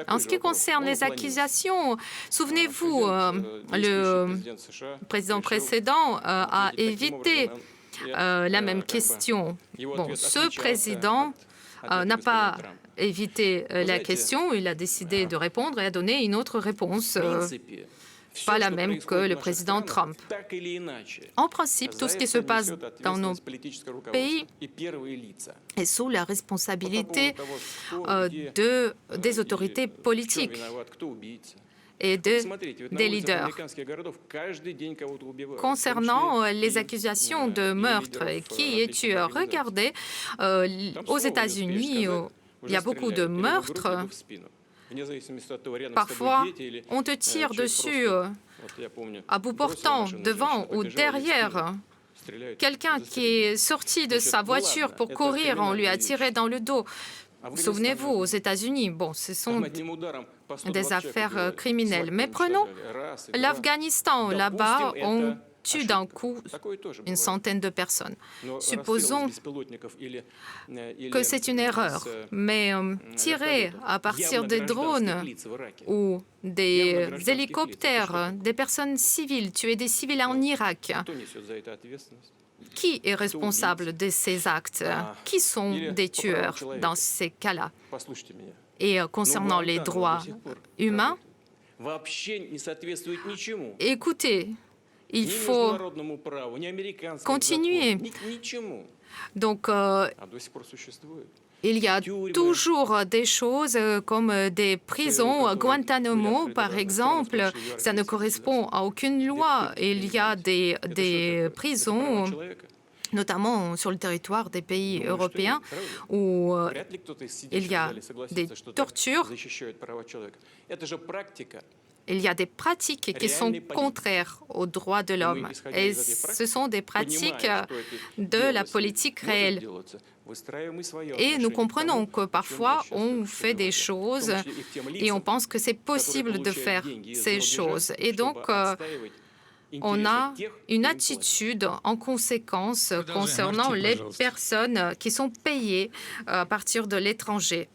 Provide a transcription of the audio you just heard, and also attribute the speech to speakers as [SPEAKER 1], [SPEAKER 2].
[SPEAKER 1] En ce qui concerne les accusations, souvenez-vous, le président précédent a évité la même question. Bon, ce président n'a pas évité la question, il a décidé de répondre et a donné une autre réponse, pas la même que le président Trump. En principe, tout ce qui se passe dans nos pays est sous la responsabilité des autorités politiques et des leaders. Concernant les accusations de meurtre, qui est tueur, regardez, aux États-Unis, il y a beaucoup de meurtres. Parfois, on te tire dessus à bout portant, devant ou derrière. Quelqu'un qui est sorti de sa voiture pour courir, on lui a tiré dans le dos. Souvenez-vous, aux États-Unis, bon, ce sont des affaires criminelles. Mais prenons l'Afghanistan. Là-bas, on tue d'un coup une centaine de personnes. Supposons que c'est une erreur, mais tirer à partir des drones ou des hélicoptères, des personnes civiles, tuer des civils en Irak, qui est responsable de ces actes? Qui sont des tueurs dans ces cas-là? Et concernant les droits humains, écoutez, il faut continuer. Donc, il y a toujours des choses comme des prisons. Guantanamo, par exemple, ça ne correspond à aucune loi. Il y a des prisons, notamment sur le territoire des pays européens, où il y a des tortures. Il y a des pratiques qui sont contraires aux droits de l'homme. Et ce sont des pratiques de la politique réelle. Et nous comprenons que parfois, on fait des choses et on pense que c'est possible de faire ces choses. Et donc, on a une attitude en conséquence concernant les personnes qui sont payées à partir de l'étranger.